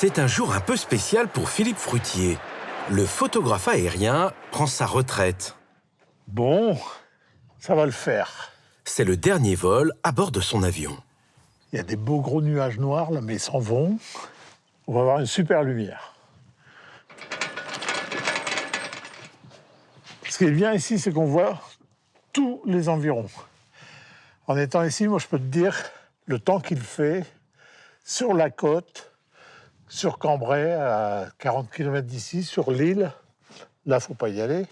C'est un jour un peu spécial pour Philippe Fruitier. Le photographe aérien prend sa retraite. Bon, ça va le faire. C'est le dernier vol à bord de son avion. Il y a des beaux gros nuages noirs, là, mais ils s'en vont. On va avoir une super lumière. Ce qui est bien ici, c'est qu'on voit tous les environs. En étant ici, moi, je peux te dire le temps qu'il fait sur la côte, sur Cambrai, à 40 km d'ici, sur l'île. Là, il ne faut pas y aller.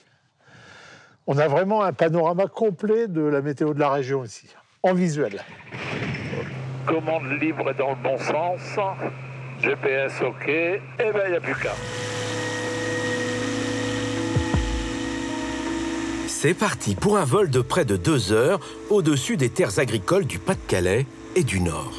On a vraiment un panorama complet de la météo de la région ici, en visuel. Commande libre et dans le bon sens. GPS OK. Et bien, il n'y a plus qu'à. C'est parti pour un vol de près de 2 heures au-dessus des terres agricoles du Pas-de-Calais et du Nord.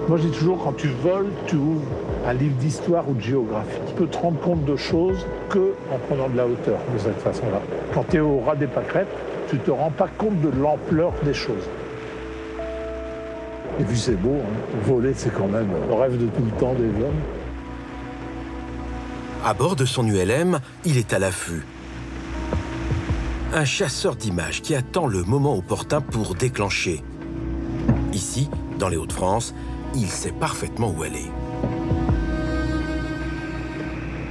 Moi, je dis toujours, quand tu voles, tu ouvres un livre d'histoire ou de géographie. Tu peux te rendre compte de choses qu'en prenant de la hauteur, de cette façon-là. Quand tu es au ras des pâquerettes, tu ne te rends pas compte de l'ampleur des choses. Et puis c'est beau, hein. Voler, c'est quand même le rêve de tout le temps des hommes. À bord de son ULM, il est à l'affût. Un chasseur d'images qui attend le moment opportun pour déclencher. Ici, dans les Hauts-de-France, il sait parfaitement où elle est.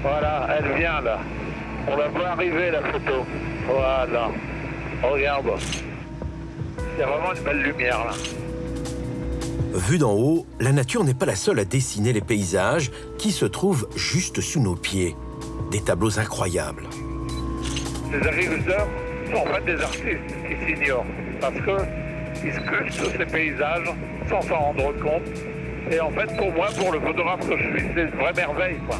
Voilà, elle vient là. On la voit arriver, la photo. Voilà. Regarde. Il y a vraiment une belle lumière là. Vue d'en haut, la nature n'est pas la seule à dessiner les paysages qui se trouvent juste sous nos pieds. Des tableaux incroyables. Les agriculteurs sont en fait des artistes qui s'ignorent parce qu'ils sculptent ces paysages sans s'en rendre compte. Et en fait, pour moi, pour le photographe que je suis, c'est une vraie merveille, quoi.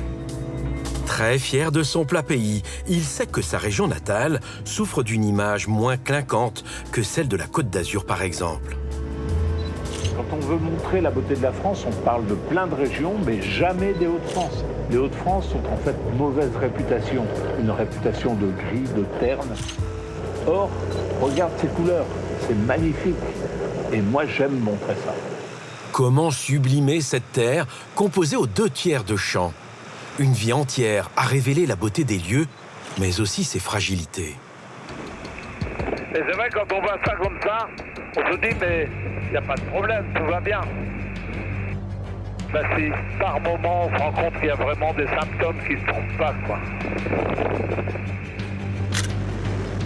Très fier de son plat pays, il sait que sa région natale souffre d'une image moins clinquante que celle de la Côte d'Azur, par exemple. Quand on veut montrer la beauté de la France, on parle de plein de régions, mais jamais des Hauts-de-France. Les Hauts-de-France ont en fait mauvaise réputation, une réputation de gris, de terne. Or, regarde ces couleurs, c'est magnifique. Et moi, j'aime montrer ça. Comment sublimer cette terre composée aux 2/3 de champs? Une vie entière à révéler la beauté des lieux, mais aussi ses fragilités. Et c'est vrai, quand on voit ça comme ça, on se dit, mais il n'y a pas de problème, tout va bien. Ben si, par moment, on se rend compte qu'il y a vraiment des symptômes qui ne se trompent pas, quoi.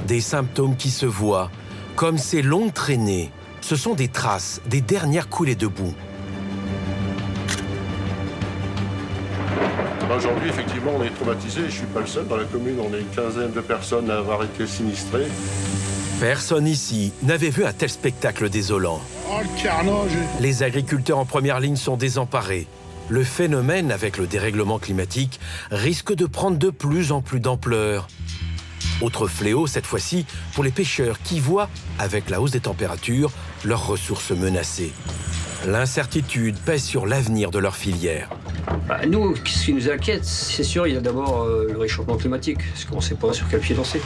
Des symptômes qui se voient, comme ces longues traînées. Ce sont des traces des dernières coulées de boue. Aujourd'hui, effectivement, on est traumatisé. Je ne suis pas le seul. Dans la commune, on est une quinzaine de personnes à avoir été sinistrées. Personne ici n'avait vu un tel spectacle désolant. Oh, le carnage! Les agriculteurs en première ligne sont désemparés. Le phénomène, avec le dérèglement climatique, risque de prendre de plus en plus d'ampleur. Autre fléau, cette fois-ci, pour les pêcheurs qui voient, avec la hausse des températures, leurs ressources menacées. L'incertitude pèse sur l'avenir de leur filière. Nous, ce qui nous inquiète, c'est sûr, il y a d'abord le réchauffement climatique, parce qu'on ne sait pas sur quel pied danser.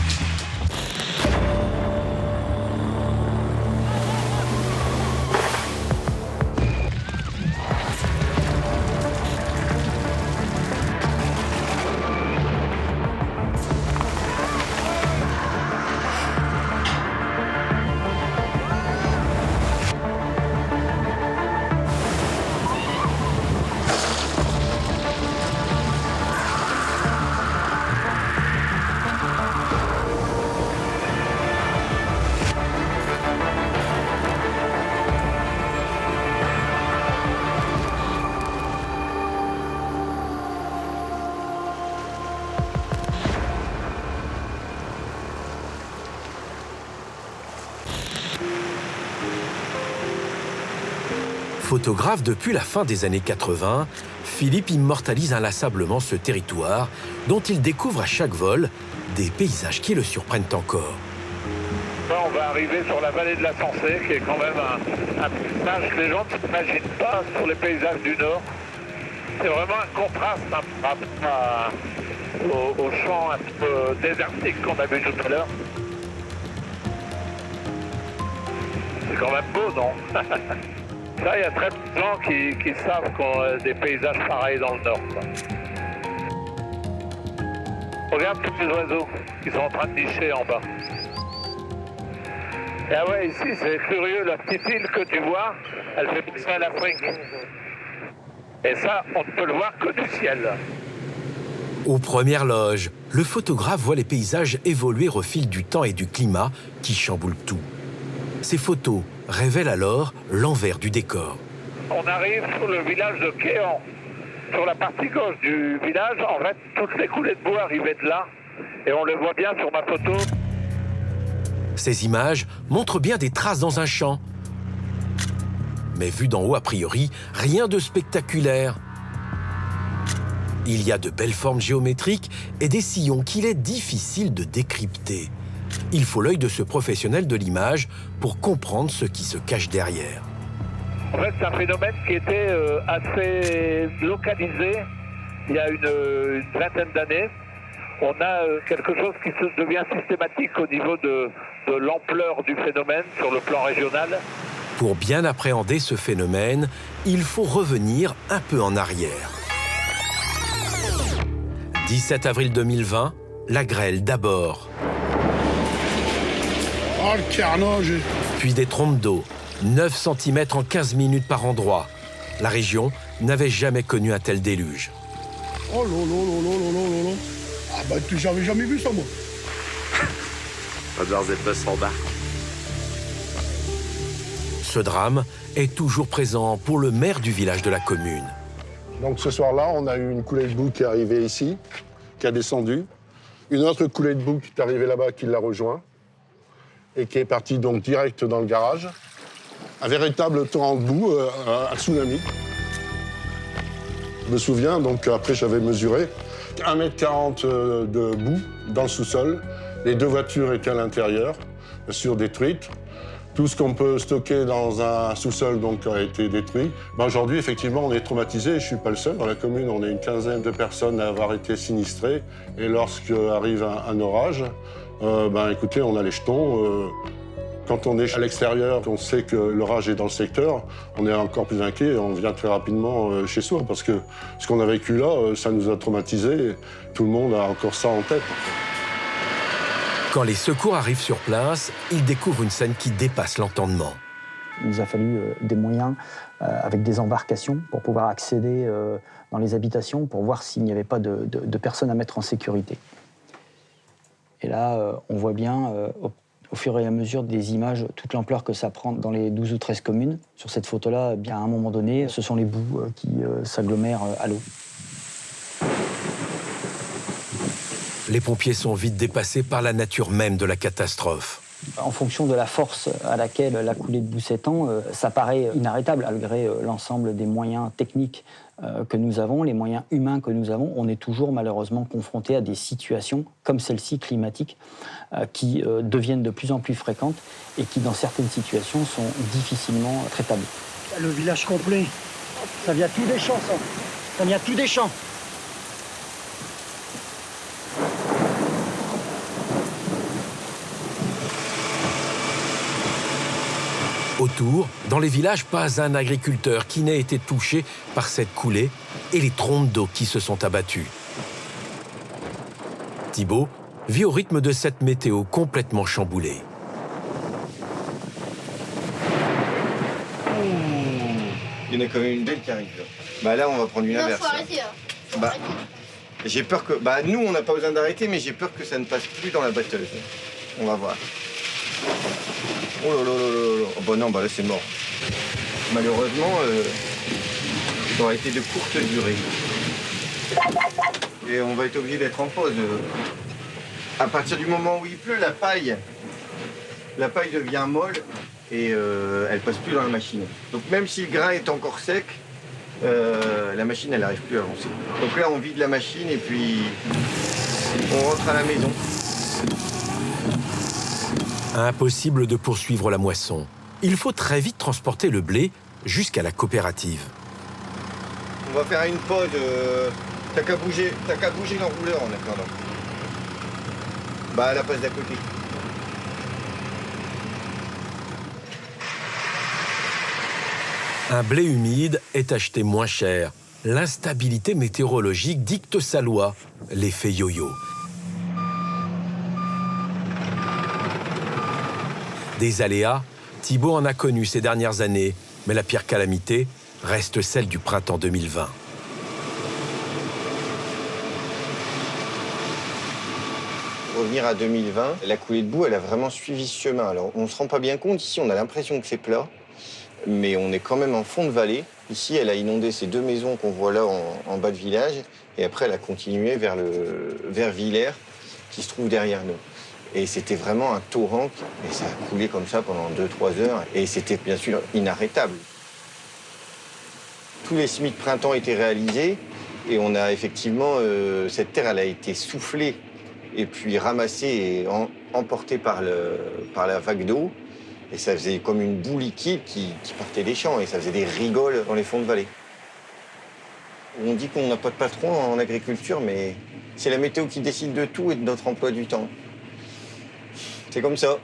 Photographe depuis la fin des années 80, Philippe immortalise inlassablement ce territoire dont il découvre à chaque vol des paysages qui le surprennent encore. Là, on va arriver sur la vallée de la Sensée, qui est quand même un paysage que les gens ne s'imaginent pas sur les paysages du Nord. C'est vraiment un contraste par rapport au champ un peu désertique qu'on a vu tout à l'heure. C'est quand même beau, non? Ça, il y a très peu de gens qui savent qu'on a des paysages pareils dans le Nord. Quoi. Regarde tous les oiseaux qui sont en train de nicher en bas. Et ah ouais, ici, c'est curieux, la petite île que tu vois, elle fait penser à l'Afrique. Et ça, on ne peut le voir que du ciel. Aux premières loges, le photographe voit les paysages évoluer au fil du temps et du climat qui chamboulent tout. Ces photos révèlent alors l'envers du décor. On arrive sur le village de Kéan. Sur la partie gauche du village, en fait, toutes les coulées de bois arrivaient de là. Et on le voit bien sur ma photo. Ces images montrent bien des traces dans un champ. Mais vu d'en haut, a priori, rien de spectaculaire. Il y a de belles formes géométriques et des sillons qu'il est difficile de décrypter. Il faut l'œil de ce professionnel de l'image pour comprendre ce qui se cache derrière. En fait, c'est un phénomène qui était assez localisé il y a une vingtaine d'années. On a quelque chose qui devient systématique au niveau de l'ampleur du phénomène sur le plan régional. Pour bien appréhender ce phénomène, il faut revenir un peu en arrière. 17 avril 2020, la grêle d'abord. Oh, le carnage! Puis des trompes d'eau, 9 cm en 15 minutes par endroit. La région n'avait jamais connu un tel déluge. Oh là là là là là là là! Ah bah, j'avais jamais vu ça, moi. Ce drame est toujours présent pour le maire du village de la commune. Donc ce soir-là, on a eu une coulée de boue qui est arrivée ici, qui a descendu. Une autre coulée de boue qui est arrivée là-bas, qui l'a rejoint. Et qui est partie donc direct dans le garage. Un véritable torrent de boue, un tsunami. Je me souviens, donc après j'avais mesuré 1,40 m de boue dans le sous-sol. Les 2 voitures étaient à l'intérieur, bien sûr détruites. Tout ce qu'on peut stocker dans un sous-sol donc a été détruit. Ben aujourd'hui, effectivement, on est traumatisé. Je ne suis pas le seul. Dans la commune, on est une quinzaine de personnes à avoir été sinistrées. Et lorsqu'arrive un orage, écoutez, on a les jetons. Quand on est à l'extérieur, on sait que l'orage est dans le secteur, on est encore plus inquiet et on vient très rapidement chez soi. Parce que ce qu'on a vécu là, ça nous a traumatisés. Tout le monde a encore ça en tête. Quand les secours arrivent sur place, ils découvrent une scène qui dépasse l'entendement. Il nous a fallu des moyens avec des embarcations pour pouvoir accéder dans les habitations pour voir s'il n'y avait pas de personnes à mettre en sécurité. Et là, on voit bien, au fur et à mesure des images, toute l'ampleur que ça prend dans les 12 ou 13 communes. Sur cette photo-là, bien, à un moment donné, ce sont les boues qui s'agglomèrent à l'eau. Les pompiers sont vite dépassés par la nature même de la catastrophe. En fonction de la force à laquelle la coulée de boue s'étend, ça paraît inarrêtable malgré l'ensemble des moyens techniques que nous avons, les moyens humains que nous avons. On est toujours malheureusement confronté à des situations comme celle-ci climatiques qui deviennent de plus en plus fréquentes et qui dans certaines situations sont difficilement traitables. Le village complet, ça vient tout des champs, ça. Ça vient tout des champs. Autour, dans les villages, pas un agriculteur qui n'ait été touché par cette coulée et les trompes d'eau qui se sont abattues. Thibaut vit au rythme de cette météo complètement chamboulée. Il y en a quand même une belle qui arrive. Bah là, on va prendre une averse. Faut arrêter, Bah, j'ai peur que... Bah nous, on n'a pas besoin d'arrêter, mais j'ai peur que ça ne passe plus dans la batteuse. On va voir. Oh là là là là là. Oh bah non, bah là c'est mort. Malheureusement, ça aura été de courte durée. Et on va être obligé d'être en pause. À partir du moment où il pleut, la paille devient molle et elle passe plus dans la machine. Donc même si le grain est encore sec, la machine elle n'arrive plus à avancer. Donc là on vide la machine et puis on rentre à la maison. Impossible de poursuivre la moisson. Il faut très vite transporter le blé jusqu'à la coopérative. On va faire une pause. T'as qu'à bouger l'enrouleur en attendant. Bah à la place d'à côté. Un blé humide est acheté moins cher. L'instabilité météorologique dicte sa loi, l'effet yo-yo. Des aléas, Thibault en a connu ces dernières années, mais la pire calamité reste celle du printemps 2020. Pour revenir à 2020, la coulée de boue, elle a vraiment suivi ce chemin. Alors, on ne se rend pas bien compte, ici, on a l'impression que c'est plat, mais on est quand même en fond de vallée. Ici, elle a inondé ces 2 maisons qu'on voit là en bas de village, et après, elle a continué vers Villers, qui se trouve derrière nous. Et c'était vraiment un torrent, et ça a coulé comme ça pendant 2-3 heures, et c'était bien sûr inarrêtable. Tous les semis de printemps étaient réalisés, et on a effectivement, cette terre, elle a été soufflée, et puis ramassée et emportée par la vague d'eau. Et ça faisait comme une boue liquide qui partait des champs, et ça faisait des rigoles dans les fonds de vallée. On dit qu'on n'a pas de patron en agriculture, mais c'est la météo qui décide de tout et de notre emploi du temps. C'est comme ça.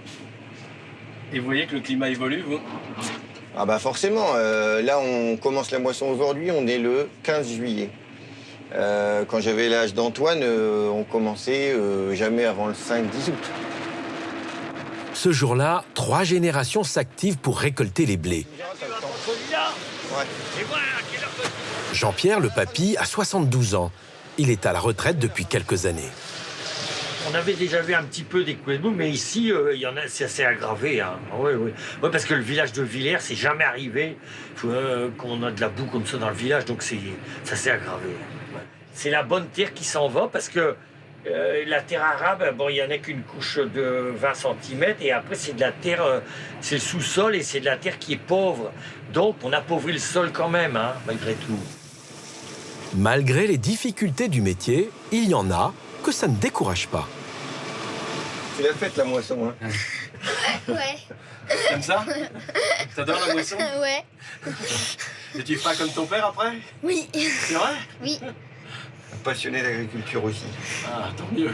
Et vous voyez que le climat évolue, vous? Ah bah forcément. Là, on commence la moisson aujourd'hui, on est le 15 juillet. Quand j'avais l'âge d'Antoine, on commençait jamais avant le 5-10 août. Ce jour-là, 3 générations s'activent pour récolter les blés. Jean-Pierre, le papy, a 72 ans. Il est à la retraite depuis quelques années. On avait déjà vu un petit peu des coups de boue, mais ici, c'est assez aggravé. Hein. Oui, oui. Ouais, parce que le village de Villers, c'est jamais arrivé qu'on a de la boue comme ça dans le village, donc ça s'est aggravé. Ouais. C'est la bonne terre qui s'en va, parce que la terre arabe, bon, il n'y en a qu'une couche de 20 cm, et après, c'est de la terre, c'est le sous-sol, et c'est de la terre qui est pauvre. Donc, on appauvrit le sol quand même, hein, malgré tout. Malgré les difficultés du métier, il y en a que ça ne décourage pas. Tu l'as faite, la moisson, hein? Ouais. T'aimes ça? T'adores la moisson? Ouais. Et tu feras comme ton père après? Oui. C'est vrai? Oui. Passionné d'agriculture aussi. Ah, tant mieux.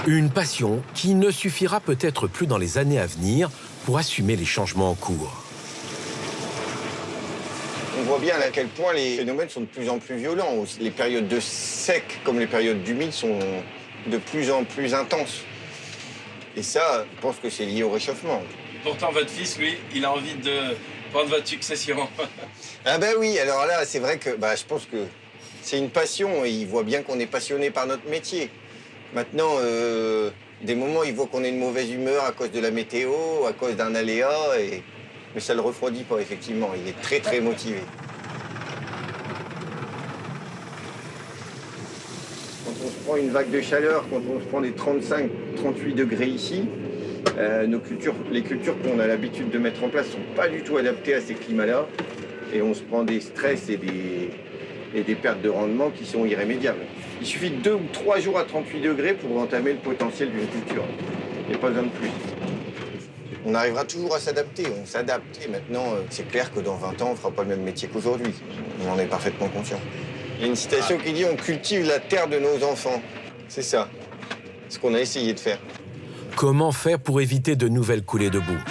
Une passion qui ne suffira peut-être plus dans les années à venir pour assumer les changements en cours. On voit bien à quel point les phénomènes sont de plus en plus violents. Les périodes de sec comme les périodes d'humide sont de plus en plus intenses. Et ça, je pense que c'est lié au réchauffement. Pourtant, votre fils, lui, il a envie de prendre votre succession. Ah ben oui, alors là, c'est vrai que je pense que c'est une passion et il voit bien qu'on est passionné par notre métier. Maintenant, des moments, il voit qu'on est de mauvaise humeur à cause de la météo, à cause d'un aléa, mais ça ne le refroidit pas, effectivement. Il est très, très motivé. Quand on se prend une vague de chaleur, quand on se prend des 35-38 degrés ici, les cultures qu'on a l'habitude de mettre en place ne sont pas du tout adaptées à ces climats-là. Et on se prend des stress et des pertes de rendement qui sont irrémédiables. Il suffit de 2 ou 3 jours à 38 degrés pour entamer le potentiel d'une culture. Il n'y a pas besoin de plus. On arrivera toujours à s'adapter, on s'adapte. Et maintenant, c'est clair que dans 20 ans, on ne fera pas le même métier qu'aujourd'hui. On en est parfaitement conscient. Il y a une citation qui dit « On cultive la terre de nos enfants ». C'est ça, ce qu'on a essayé de faire. Comment faire pour éviter de nouvelles coulées de boue?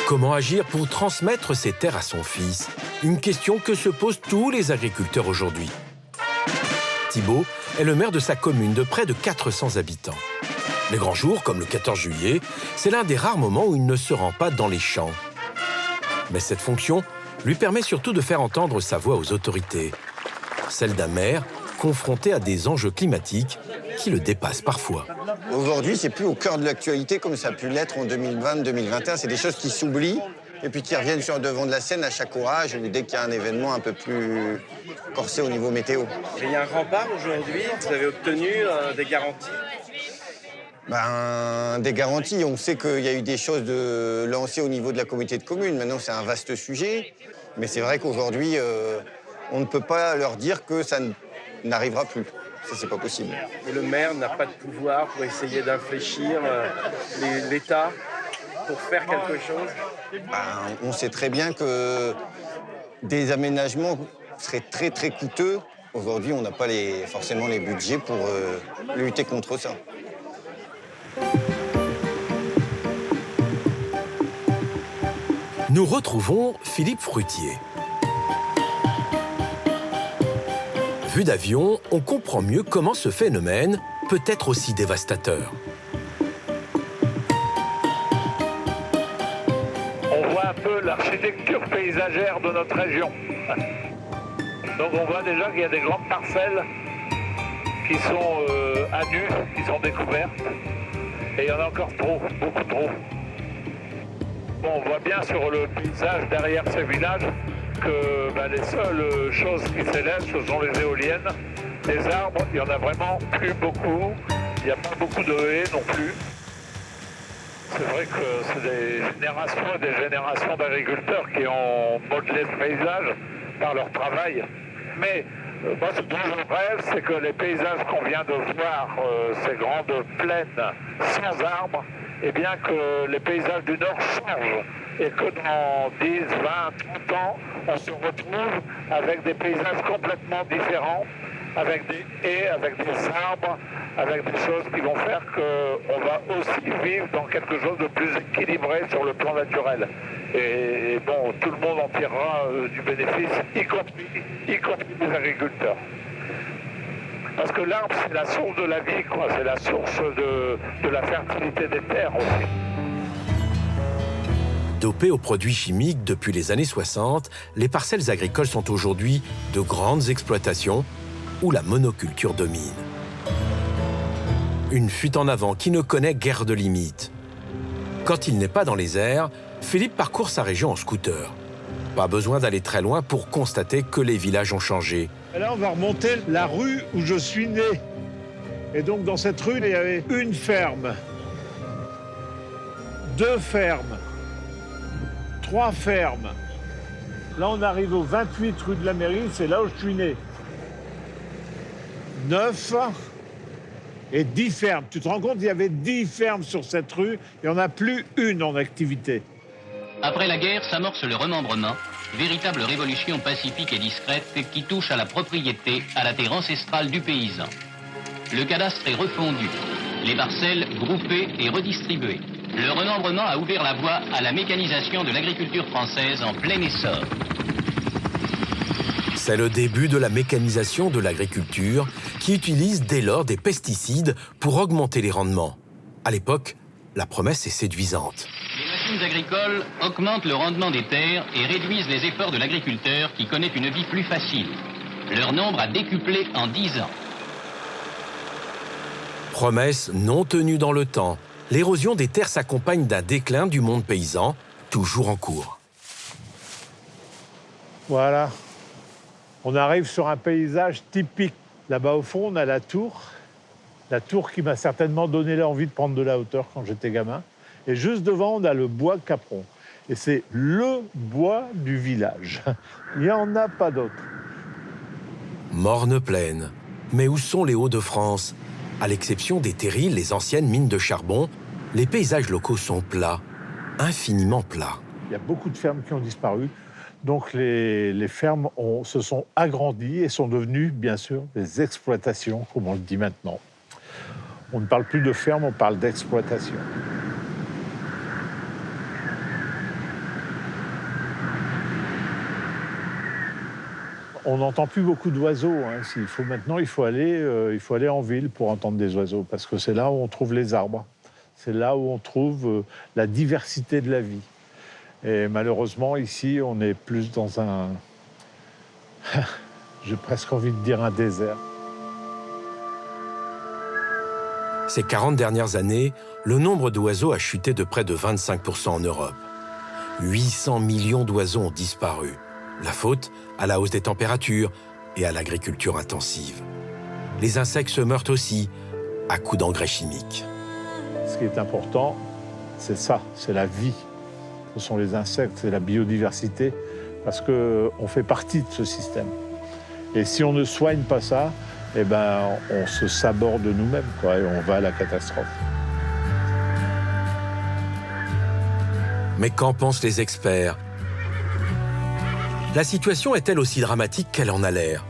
Comment agir pour transmettre ces terres à son fils? Une question que se posent tous les agriculteurs aujourd'hui. Thibault est le maire de sa commune de près de 400 habitants. Les grands jours, comme le 14 juillet, c'est l'un des rares moments où il ne se rend pas dans les champs. Mais cette fonction lui permet surtout de faire entendre sa voix aux autorités. Celle d'un maire confronté à des enjeux climatiques qui le dépassent parfois. Aujourd'hui, c'est plus au cœur de l'actualité comme ça a pu l'être en 2020-2021. C'est des choses qui s'oublient et puis qui reviennent sur le devant de la scène à chaque orage ou dès qu'il y a un événement un peu plus corsé au niveau météo. Il y a un rempart aujourd'hui, vous avez obtenu des garanties? Des garanties, on sait qu'il y a eu des choses lancées au niveau de la communauté de communes. Maintenant, c'est un vaste sujet. Mais c'est vrai qu'aujourd'hui, on ne peut pas leur dire que ça n'arrivera plus. Ça, c'est pas possible. Et le maire n'a pas de pouvoir pour essayer d'infléchir l'État pour faire quelque chose? On sait très bien que des aménagements seraient très, très coûteux. Aujourd'hui, on n'a pas forcément les budgets pour lutter contre ça. Nous retrouvons Philippe Fruitier. Vu d'avion, on comprend mieux comment ce phénomène peut être aussi dévastateur. On voit un peu l'architecture paysagère de notre région. Donc on voit déjà qu'il y a des grandes parcelles qui sont à nu, qui sont découvertes. Et il y en a encore trop, beaucoup trop. Bon, on voit bien sur le paysage derrière ces villages que les seules choses qui s'élèvent, ce sont les éoliennes. Les arbres, il n'y en a vraiment plus beaucoup. Il n'y a pas beaucoup de haies non plus. C'est vrai que c'est des générations et des générations d'agriculteurs qui ont modelé ce paysage par leur travail. Mais moi, ce dont je rêve, c'est que les paysages qu'on vient de voir, ces grandes plaines sans arbres, eh bien que les paysages du Nord changent et que dans 10, 20, 30 ans, on se retrouve avec des paysages complètement différents, avec des haies, avec des arbres, avec des choses qui vont faire qu'on va aussi vivre dans quelque chose de plus équilibré sur le plan naturel. Et bon, tout le monde en tirera du bénéfice, y compris les agriculteurs. Parce que l'arbre, c'est la source de la vie, quoi. C'est la source de la fertilité des terres aussi. Dopées aux produits chimiques depuis les années 60, les parcelles agricoles sont aujourd'hui de grandes exploitations où la monoculture domine. Une fuite en avant qui ne connaît guère de limite. Quand il n'est pas dans les airs, Philippe parcourt sa région en scooter. Pas besoin d'aller très loin pour constater que les villages ont changé. Et là, on va remonter la rue où je suis né. Et donc, dans cette rue, il y avait une ferme, 2 fermes, 3 fermes. Là, on arrive au 28 rue de la Mairie, c'est là où je suis né. 9 et 10 fermes. Tu te rends compte, il y avait 10 fermes sur cette rue, il n'y en a plus une en activité. Après la guerre s'amorce le remembrement, véritable révolution pacifique et discrète qui touche à la propriété, à la terre ancestrale du paysan. Le cadastre est refondu, les parcelles groupées et redistribuées. Le remembrement a ouvert la voie à la mécanisation de l'agriculture française en plein essor. C'est le début de la mécanisation de l'agriculture qui utilise dès lors des pesticides pour augmenter les rendements. À l'époque, la promesse est séduisante. Les machines agricoles augmentent le rendement des terres et réduisent les efforts de l'agriculteur qui connaît une vie plus facile. Leur nombre a décuplé en 10 ans. Promesse non tenue dans le temps. L'érosion des terres s'accompagne d'un déclin du monde paysan, toujours en cours. Voilà. On arrive sur un paysage typique. Là-bas au fond, on a la tour qui m'a certainement donné l'envie de prendre de la hauteur quand j'étais gamin. Et juste devant, on a le bois Capron. Et c'est le bois du village. Il n'y en a pas d'autre. Morne plaine. Mais où sont les Hauts-de-France? À l'exception des terrils, les anciennes mines de charbon, les paysages locaux sont plats, infiniment plats. Il y a beaucoup de fermes qui ont disparu. Donc les fermes se sont agrandies et sont devenues, bien sûr, des exploitations, comme on le dit maintenant. On ne parle plus de ferme, on parle d'exploitation. On n'entend plus beaucoup d'oiseaux. Hein. Maintenant, il faut aller en ville pour entendre des oiseaux, parce que c'est là où on trouve les arbres. C'est là où on trouve la diversité de la vie. Et malheureusement, ici, on est plus dans un... J'ai presque envie de dire un désert. Ces 40 dernières années, le nombre d'oiseaux a chuté de près de 25% en Europe. 800 millions d'oiseaux ont disparu. La faute à la hausse des températures et à l'agriculture intensive. Les insectes se meurent aussi à coups d'engrais chimiques. Ce qui est important, c'est ça, c'est la vie. Ce sont les insectes, c'est la biodiversité, parce qu'on fait partie de ce système. Et si on ne soigne pas ça, eh ben, on se saborde nous-mêmes, quoi, et on va à la catastrophe. Mais qu'en pensent les experts? La situation est-elle aussi dramatique qu'elle en a l'air?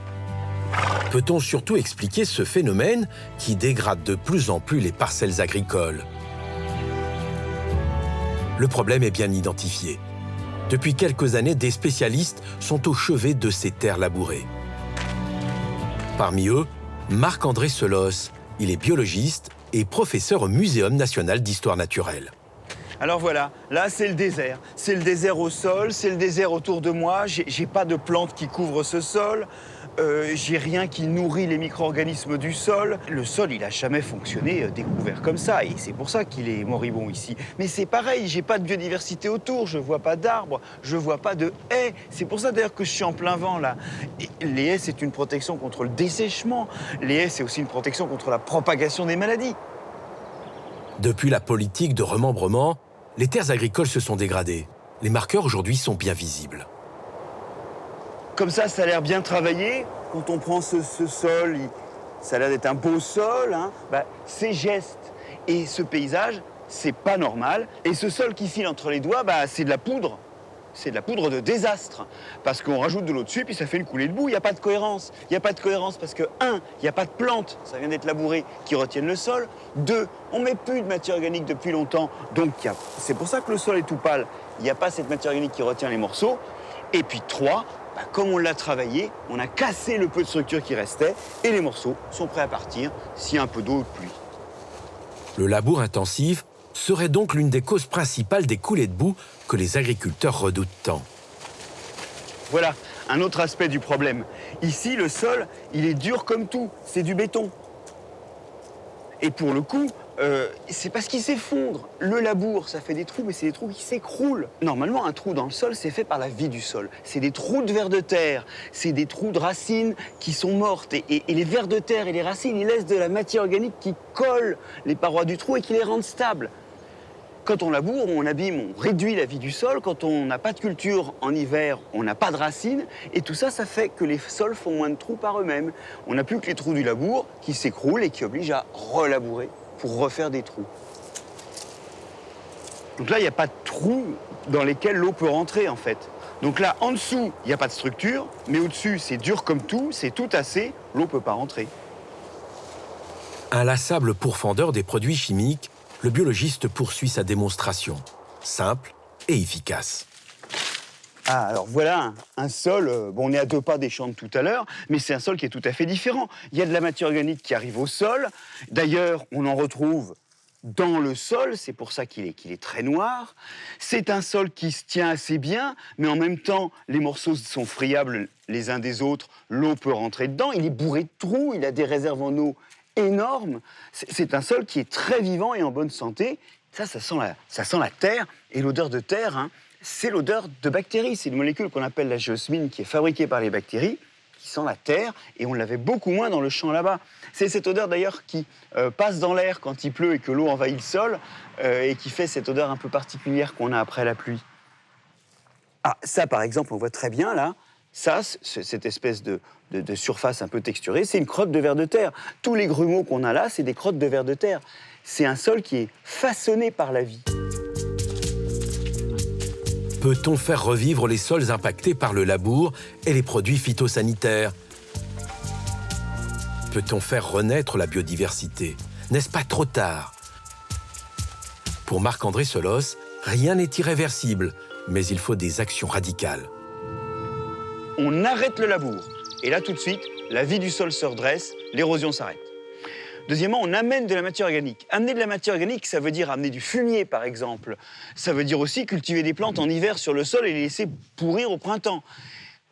Peut-on surtout expliquer ce phénomène qui dégrade de plus en plus les parcelles agricoles? Le problème est bien identifié. Depuis quelques années, des spécialistes sont au chevet de ces terres labourées. Parmi eux, Marc-André Selos. Il est biologiste et professeur au Muséum national d'histoire naturelle. Alors voilà, là c'est le désert. C'est le désert au sol, c'est le désert autour de moi. J'ai pas de plantes qui couvrent ce sol. J'ai rien qui nourrit les micro-organismes du sol. Le sol, il a jamais fonctionné découvert comme ça, et c'est pour ça qu'il est moribond ici. Mais c'est pareil, j'ai pas de biodiversité autour, je vois pas d'arbres, je vois pas de haies. C'est pour ça d'ailleurs que je suis en plein vent là. Et les haies, c'est une protection contre le dessèchement. Les haies, c'est aussi une protection contre la propagation des maladies. Depuis la politique de remembrement, les terres agricoles se sont dégradées. Les marqueurs aujourd'hui sont bien visibles. Comme ça a l'air bien travaillé. Quand on prend ce sol, ça a l'air d'être un beau sol. Hein. Ces gestes et ce paysage, c'est pas normal. Et ce sol qui file entre les doigts, c'est de la poudre. C'est de la poudre de désastre. Parce qu'on rajoute de l'eau dessus, puis ça fait une coulée de boue. Il n'y a pas de cohérence. Il n'y a pas de cohérence parce que, 1, il n'y a pas de plantes, ça vient d'être labouré, qui retiennent le sol. 2, on ne met plus de matière organique depuis longtemps. Donc, c'est pour ça que le sol est tout pâle. Il n'y a pas cette matière organique qui retient les morceaux. Et puis 3, comme on l'a travaillé, on a cassé le peu de structure qui restait et les morceaux sont prêts à partir s'il y a un peu d'eau ou de pluie. Le labour intensif serait donc l'une des causes principales des coulées de boue que les agriculteurs redoutent tant. Voilà, un autre aspect du problème. Ici, le sol, il est dur comme tout, c'est du béton. Et pour le coup, c'est parce qu'il s'effondre. Le labour, ça fait des trous, mais c'est des trous qui s'écroulent. Normalement, un trou dans le sol, c'est fait par la vie du sol. C'est des trous de vers de terre, c'est des trous de racines qui sont mortes. Et les vers de terre et les racines, ils laissent de la matière organique qui colle les parois du trou et qui les rendent stables. Quand on laboure, on abîme, on réduit la vie du sol. Quand on n'a pas de culture en hiver, on n'a pas de racines. Et tout ça, ça fait que les sols font moins de trous par eux-mêmes. On n'a plus que les trous du labour qui s'écroulent et qui obligent à relabourer pour refaire des trous. Donc là, il n'y a pas de trous dans lesquels l'eau peut rentrer, en fait. Donc là, en dessous, il n'y a pas de structure, mais au-dessus, c'est dur comme tout, c'est tout tassé, l'eau ne peut pas rentrer. Inlassable pourfendeur des produits chimiques, le biologiste poursuit sa démonstration. Simple et efficace. Ah, alors voilà un sol, on est à 2 pas des champs de tout à l'heure, mais c'est un sol qui est tout à fait différent. Il y a de la matière organique qui arrive au sol. D'ailleurs, on en retrouve dans le sol, c'est pour ça qu'il est très noir. C'est un sol qui se tient assez bien, mais en même temps, les morceaux sont friables les uns des autres. L'eau peut rentrer dedans, il est bourré de trous, il a des réserves en eau énormes. C'est un sol qui est très vivant et en bonne santé. Ça sent la terre, et l'odeur de terre, hein, c'est l'odeur de bactéries. C'est une molécule qu'on appelle la géosmine qui est fabriquée par les bactéries, qui sent la terre, et on l'avait beaucoup moins dans le champ là-bas. C'est cette odeur d'ailleurs qui passe dans l'air quand il pleut et que l'eau envahit le sol, et qui fait cette odeur un peu particulière qu'on a après la pluie. Ah, ça par exemple, on voit très bien là, ça, cette espèce de surface un peu texturée, c'est une crotte de vers de terre. Tous les grumeaux qu'on a là, c'est des crottes de vers de terre. C'est un sol qui est façonné par la vie. Peut-on faire revivre les sols impactés par le labour et les produits phytosanitaires? Peut-on faire renaître la biodiversité? N'est-ce pas trop tard? Pour Marc-André Selos, rien n'est irréversible, mais il faut des actions radicales. On arrête le labour. Et là, tout de suite, la vie du sol se redresse, l'érosion s'arrête. Deuxièmement, on amène de la matière organique. Amener de la matière organique, ça veut dire amener du fumier, par exemple. Ça veut dire aussi cultiver des plantes en hiver sur le sol et les laisser pourrir au printemps.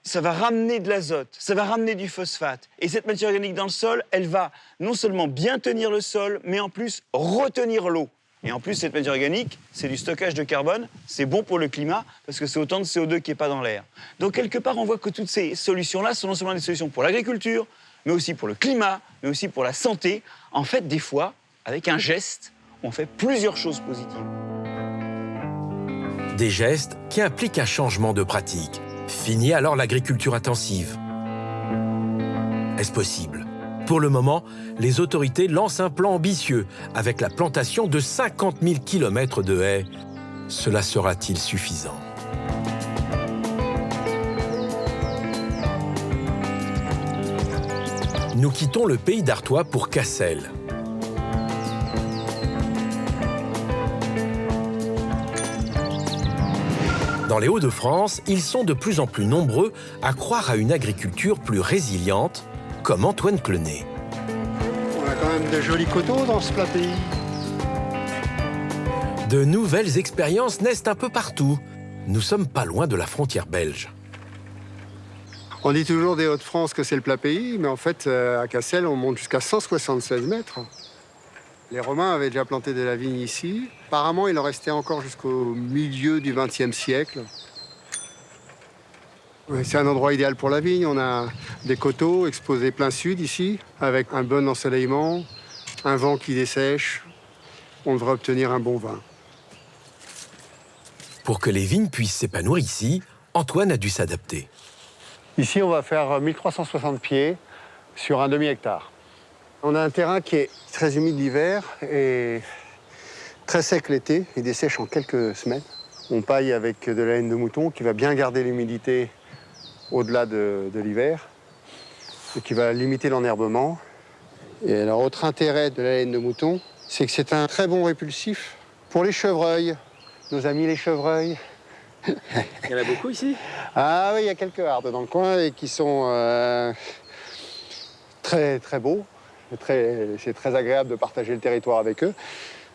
Ça va ramener de l'azote, ça va ramener du phosphate. Et cette matière organique dans le sol, elle va non seulement bien tenir le sol, mais en plus retenir l'eau. Et en plus, cette matière organique, c'est du stockage de carbone, c'est bon pour le climat, parce que c'est autant de CO2 qui n'est pas dans l'air. Donc, quelque part, on voit que toutes ces solutions-là sont non seulement des solutions pour l'agriculture, mais aussi pour le climat, mais aussi pour la santé. En fait, des fois, avec un geste, on fait plusieurs choses positives. Des gestes qui impliquent un changement de pratique. Fini alors l'agriculture intensive. Est-ce possible? Pour le moment, les autorités lancent un plan ambitieux avec la plantation de 50 000 km de haies. Cela sera-t-il suffisant? Nous quittons le pays d'Artois pour Cassel. Dans les Hauts-de-France, ils sont de plus en plus nombreux à croire à une agriculture plus résiliente, comme Antoine Clenet. On a quand même de jolis coteaux dans ce plat pays. De nouvelles expériences naissent un peu partout. Nous sommes pas loin de la frontière belge. On dit toujours des Hauts-de-France que c'est le plat pays, mais en fait, à Cassel, on monte jusqu'à 176 mètres. Les Romains avaient déjà planté de la vigne ici. Apparemment, il en restait encore jusqu'au milieu du XXe siècle. C'est un endroit idéal pour la vigne. On a des coteaux exposés plein sud ici, avec un bon ensoleillement, un vent qui dessèche. On devrait obtenir un bon vin. Pour que les vignes puissent s'épanouir ici, Antoine a dû s'adapter. Ici, on va faire 1360 pieds sur un demi-hectare. On a un terrain qui est très humide l'hiver et très sec l'été. Il dessèche en quelques semaines. On paille avec de la laine de mouton qui va bien garder l'humidité au-delà de l'hiver et qui va limiter l'enherbement. Et alors, autre intérêt de la laine de mouton, c'est que c'est un très bon répulsif pour les chevreuils. Nos amis les chevreuils. Il y en a beaucoup ici? Ah oui, il y a quelques hardes dans le coin et qui sont très, très beaux. C'est très agréable de partager le territoire avec eux.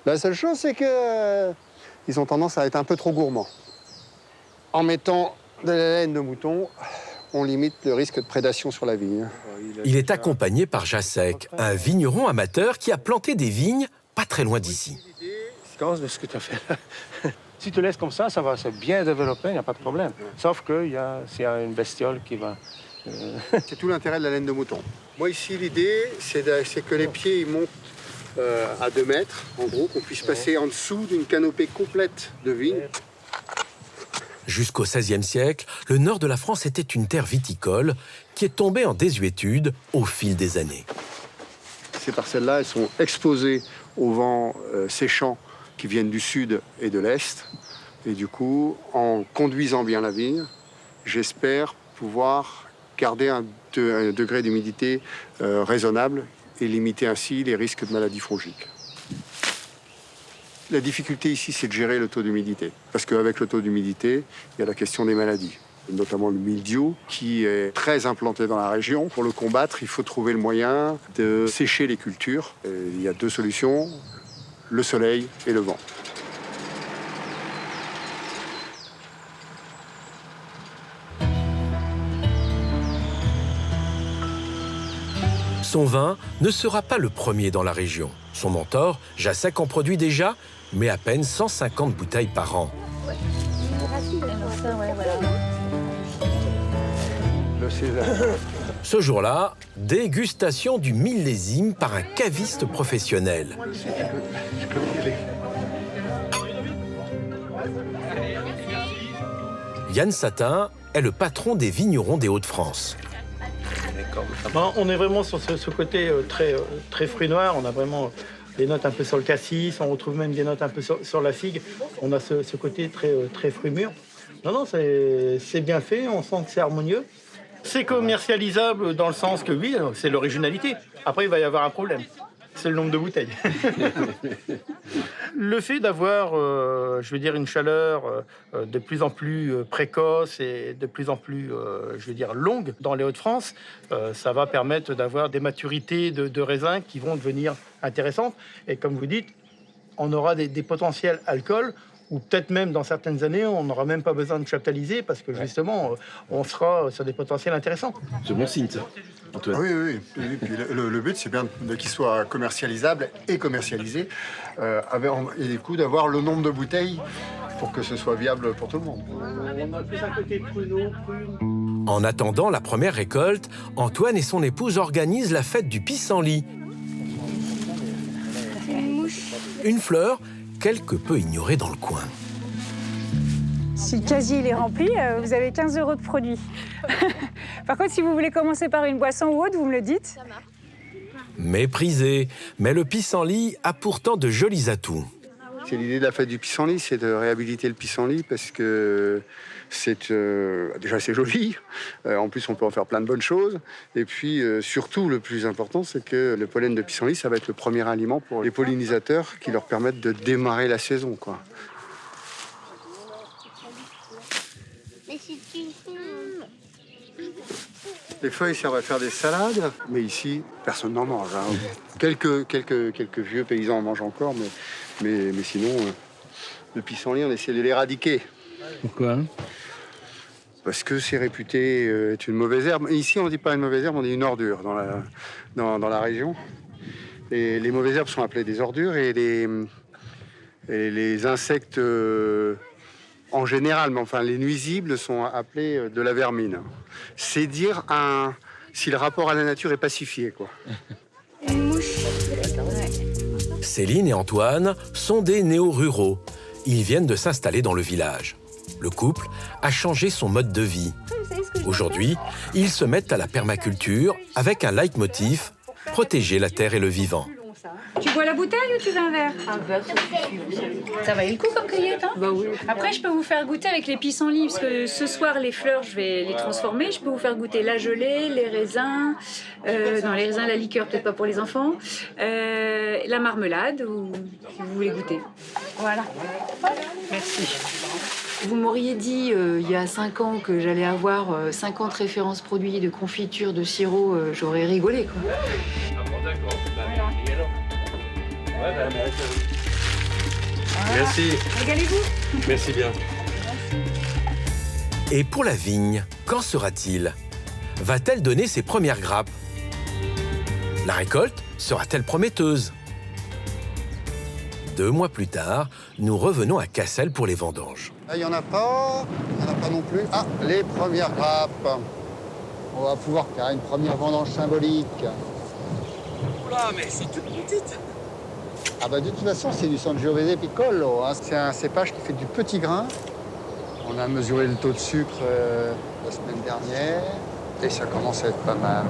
La seule chose, c'est qu'ils ont tendance à être un peu trop gourmands. En mettant de la laine de mouton, on limite le risque de prédation sur la vigne. Il est accompagné par Jacek, un vigneron amateur qui a planté des vignes pas très loin d'ici. De ce que tu as fait là. Si tu laisses comme ça va se bien développer, il n'y a pas de problème. Sauf qu'il y a une bestiole qui va... C'est tout l'intérêt de la laine de mouton. Moi ici, l'idée, c'est que les pieds ils montent à 2 mètres, en gros, qu'on puisse passer en dessous d'une canopée complète de vignes. Jusqu'au XVIe siècle, le nord de la France était une terre viticole qui est tombée en désuétude au fil des années. Ces parcelles-là, elles sont exposées au vent séchant qui viennent du sud et de l'est. Et du coup, en conduisant bien la vigne, j'espère pouvoir garder un degré d'humidité raisonnable et limiter ainsi les risques de maladies fongiques. La difficulté ici, c'est de gérer le taux d'humidité. Parce qu'avec le taux d'humidité, il y a la question des maladies, notamment le mildiou, qui est très implanté dans la région. Pour le combattre, il faut trouver le moyen de sécher les cultures. Et il y a 2 solutions, le soleil et le vent. Son vin ne sera pas le premier dans la région. Son mentor, Jacek, en produit déjà, mais à peine 150 bouteilles par an. Ce jour-là, dégustation du millésime par un caviste professionnel. Yann Satin est le patron des vignerons des Hauts-de-France. On est vraiment sur ce côté très fruit noir. On a vraiment des notes un peu sur le cassis. On retrouve même des notes un peu sur la figue. On a ce côté très fruit mûr. Non, c'est bien fait. On sent que c'est harmonieux. C'est commercialisable dans le sens que oui, c'est l'originalité. Après, il va y avoir un problème. C'est le nombre de bouteilles. Le fait d'avoir, une chaleur de plus en plus précoce et de plus en plus, longue dans les Hauts-de-France, ça va permettre d'avoir des maturités de raisins qui vont devenir intéressantes. Et comme vous dites, on aura des potentiels alcools ou peut-être même dans certaines années, on n'aura même pas besoin de chaptaliser parce que justement, on sera sur des potentiels intéressants. C'est bon signe, ça. Antoine. Oui. Puis le but, c'est bien qu'il soit commercialisable et commercialisé, et du coup d'avoir le nombre de bouteilles pour que ce soit viable pour tout le monde. On a plus un côté pruneau, prune. En attendant la première récolte, Antoine et son épouse organisent la fête du pissenlit. Une fleur quelque peu ignorée dans le coin. Si le casier il est rempli, vous avez 15 € de produits. Par contre, si vous voulez commencer par une boisson ou autre, vous me le dites. Méprisé, mais le pissenlit a pourtant de jolis atouts. C'est l'idée de la fête du pissenlit, c'est de réhabiliter le pissenlit parce que déjà c'est joli, en plus on peut en faire plein de bonnes choses, et puis surtout le plus important c'est que le pollen de pissenlit ça va être le premier aliment pour les pollinisateurs qui leur permettent de démarrer la saison, quoi. Les feuilles servent à faire des salades, mais ici, personne n'en mange. Hein. Quelques vieux paysans en mangent encore, mais sinon, le pissenlit, on essaie de l'éradiquer. Pourquoi? Parce que c'est réputé être une mauvaise herbe. Ici, on ne dit pas une mauvaise herbe, on dit une ordure dans la région. Et les mauvaises herbes sont appelées des ordures et les insectes en général, mais enfin les nuisibles sont appelés de la vermine. C'est dire si le rapport à la nature est pacifié, quoi. Céline et Antoine sont des néo-ruraux. Ils viennent de s'installer dans le village. Le couple a changé son mode de vie. Aujourd'hui, ils se mettent à la permaculture avec un leitmotiv, protéger la terre et le vivant. Tu bois la bouteille ou tu veux un verre? Un verre, ça suffit. Ça valait le coup comme cueillette, hein? Bah oui. Après, je peux vous faire goûter avec les pissenlits, parce que ce soir, les fleurs, je vais les transformer. Je peux vous faire goûter la gelée, les raisins, non, les raisins, la liqueur, peut-être pas pour les enfants, la marmelade, ou si vous voulez goûter. Voilà. Merci. Vous m'auriez dit il y a 5 ans que j'allais avoir 50 références produits de confiture, de sirop, j'aurais rigolé, quoi. Ah bon, d'accord. Et alors? Ouais, Voilà. Merci. Régalez-vous. Merci bien. Et pour la vigne, qu'en sera-t-il? Va-t-elle donner ses premières grappes? La récolte sera-t-elle prometteuse? 2 mois plus tard, nous revenons à Cassel pour les vendanges. Il n'y en a pas non plus. Ah, les premières grappes. On va pouvoir faire une première vendange symbolique. Oula, mais c'est toute petite. Ah bah de toute façon, c'est du Sangiovese Piccolo. Hein. C'est un cépage qui fait du petit grain. On a mesuré le taux de sucre la semaine dernière et ça commence à être pas mal.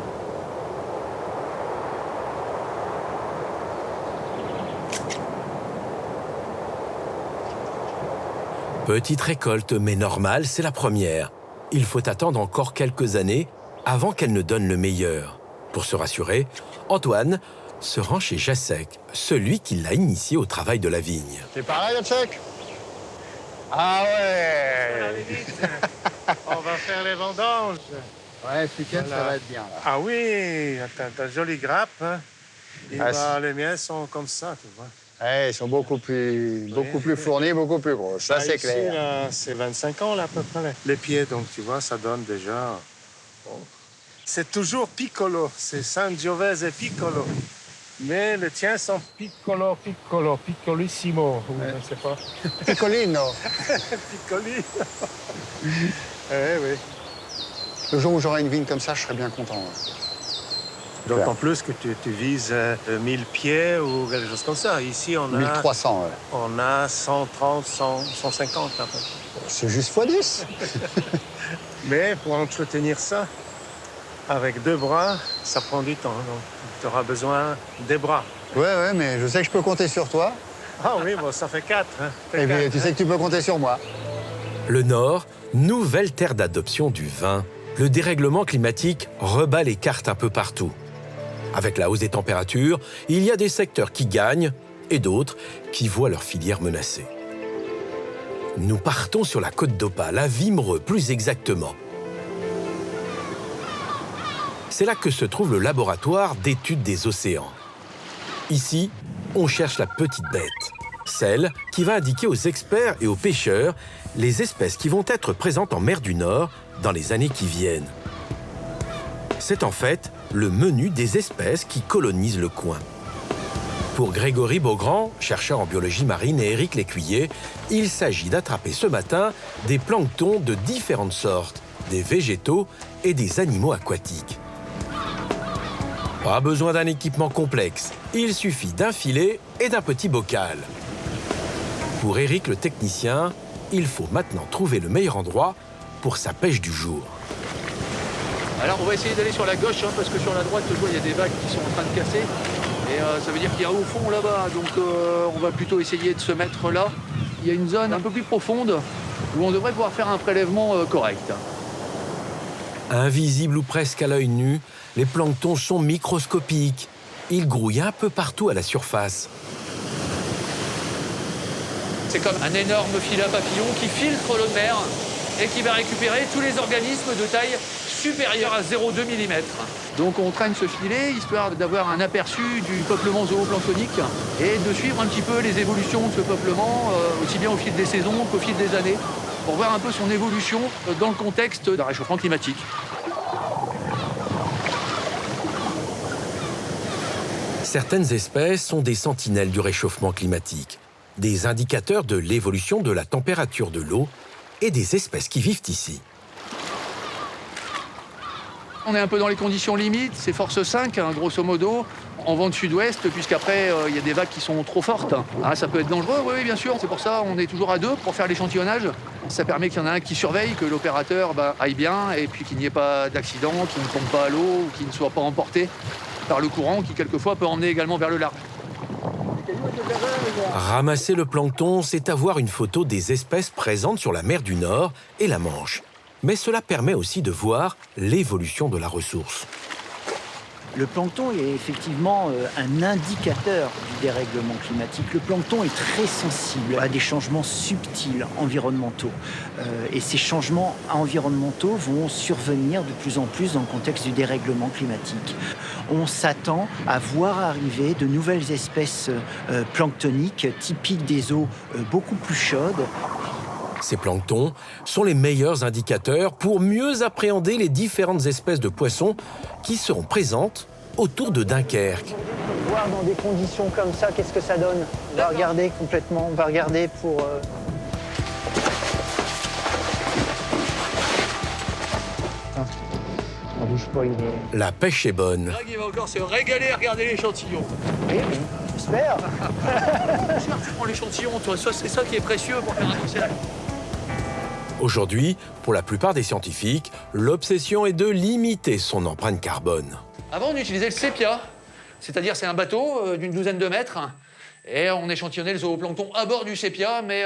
Petite récolte, mais normale, c'est la première. Il faut attendre encore quelques années avant qu'elle ne donne le meilleur. Pour se rassurer, Antoine se rend chez Jacek, celui qui l'a initié au travail de la vigne. C'est pareil, Jacek? Ah ouais. On va faire les vendanges. Ouais, ce week-end, Voilà. ça va être bien. Là. Ah oui, t'as jolie grappe. Hein. Et Ah, bah, les miens sont comme ça, tu vois. Ouais, ils sont beaucoup plus fournis, beaucoup plus gros. Ça, c'est ici, clair. là, c'est 25 ans, là, à peu près. Les pieds, donc, tu vois, ça donne déjà... Bon. C'est toujours piccolo, c'est Sangiovese Piccolo. Mais les tiens sont piccolo, piccolissimo, ou je ne sais pas. Piccolino. Piccolino. Oui. Le jour où j'aurai une vigne comme ça, je serai bien content. D'autant plus que tu vises 1000 pieds ou quelque chose comme ça. Ici, on a... 1300, ouais. On a 130, 150 à peu près. C'est juste x10. Mais pour entretenir ça, avec 2 bras, ça prend du temps. Donc, tu auras besoin des bras. Ouais, mais je sais que je peux compter sur toi. Ah oui, bon, ça fait 4. Hein. Et bien, tu sais que tu peux compter sur moi. Le Nord, nouvelle terre d'adoption du vin. Le dérèglement climatique rebat les cartes un peu partout. Avec la hausse des températures, il y a des secteurs qui gagnent et d'autres qui voient leur filière menacée. Nous partons sur la côte d'Opale, à Wimereux plus exactement. C'est là que se trouve le laboratoire d'études des océans. Ici, on cherche la petite bête, celle qui va indiquer aux experts et aux pêcheurs les espèces qui vont être présentes en mer du Nord dans les années qui viennent. C'est en fait le menu des espèces qui colonisent le coin. Pour Grégory Beaugrand, chercheur en biologie marine, et Éric Lécuyer, il s'agit d'attraper ce matin des planctons de différentes sortes, des végétaux et des animaux aquatiques. Pas besoin d'un équipement complexe, il suffit d'un filet et d'un petit bocal. Pour Éric le technicien, il faut maintenant trouver le meilleur endroit pour sa pêche du jour. Alors on va essayer d'aller sur la gauche, hein, parce que sur la droite, je vois, il y a des vagues qui sont en train de casser. Et ça veut dire qu'il y a au fond là-bas, donc on va plutôt essayer de se mettre là. Il y a une zone un peu plus profonde où on devrait pouvoir faire un prélèvement correct. Invisibles ou presque à l'œil nu, les planctons sont microscopiques. Ils grouillent un peu partout à la surface. C'est comme un énorme filet à papillon qui filtre l'eau de mer et qui va récupérer tous les organismes de taille supérieur à 0,2 mm. Donc on traîne ce filet histoire d'avoir un aperçu du peuplement zooplanctonique et de suivre un petit peu les évolutions de ce peuplement, aussi bien au fil des saisons qu'au fil des années, pour voir un peu son évolution dans le contexte d'un réchauffement climatique. Certaines espèces sont des sentinelles du réchauffement climatique, des indicateurs de l'évolution de la température de l'eau et des espèces qui vivent ici. On est un peu dans les conditions limites, c'est force 5, hein, grosso modo, en vent de sud-ouest, puisqu'après, il y a des vagues qui sont trop fortes. Ah, ça peut être dangereux, oui, bien sûr. C'est pour ça on est toujours à 2 pour faire l'échantillonnage. Ça permet qu'il y en a un qui surveille, que l'opérateur aille bien, et puis qu'il n'y ait pas d'accident, qu'il ne tombe pas à l'eau, ou qu'il ne soit pas emporté par le courant, qui quelquefois peut emmener également vers le large. Ramasser le plancton, c'est avoir une photo des espèces présentes sur la mer du Nord et la Manche. Mais cela permet aussi de voir l'évolution de la ressource. Le plancton est effectivement un indicateur du dérèglement climatique. Le plancton est très sensible à des changements subtils environnementaux. Et ces changements environnementaux vont survenir de plus en plus dans le contexte du dérèglement climatique. On s'attend à voir arriver de nouvelles espèces planctoniques typiques des eaux beaucoup plus chaudes. Ces planctons sont les meilleurs indicateurs pour mieux appréhender les différentes espèces de poissons qui seront présentes autour de Dunkerque. Voir dans des conditions comme ça, qu'est-ce que ça donne? On va regarder complètement, on va regarder pour... On bouge pas, il est... La pêche est bonne. Greg, il va encore se régaler à regarder l'échantillon. Oui, j'espère. Tu prends l'échantillon, toi, c'est ça qui est précieux pour faire un océan. Aujourd'hui, pour la plupart des scientifiques, l'obsession est de limiter son empreinte carbone. Avant, on utilisait le sépia, c'est-à-dire c'est un bateau d'une douzaine de mètres, et on échantillonnait le zooplancton à bord du sépia, mais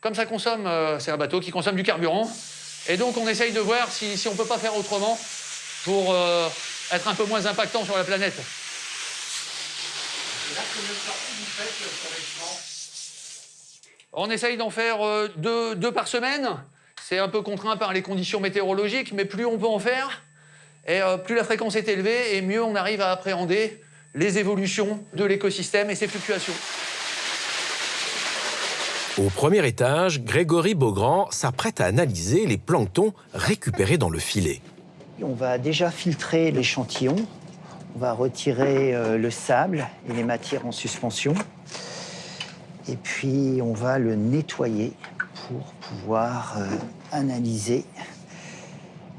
comme ça consomme, c'est un bateau qui consomme du carburant, et donc on essaye de voir si on ne peut pas faire autrement pour être un peu moins impactant sur la planète. On essaye d'en faire deux par semaine. C'est un peu contraint par les conditions météorologiques, mais plus on peut en faire, et plus la fréquence est élevée, et mieux on arrive à appréhender les évolutions de l'écosystème et ses fluctuations. Au premier étage, Grégory Beaugrand s'apprête à analyser les planctons récupérés dans le filet. On va déjà filtrer l'échantillon. On va retirer le sable et les matières en suspension. Et puis, on va le nettoyer pour pouvoir analyser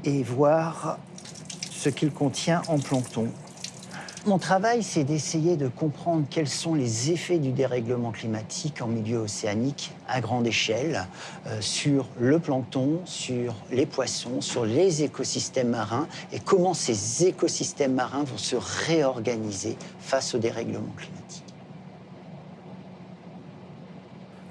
et voir ce qu'il contient en plancton. Mon travail, c'est d'essayer de comprendre quels sont les effets du dérèglement climatique en milieu océanique à grande échelle sur le plancton, sur les poissons, sur les écosystèmes marins et comment ces écosystèmes marins vont se réorganiser face au dérèglement climatique.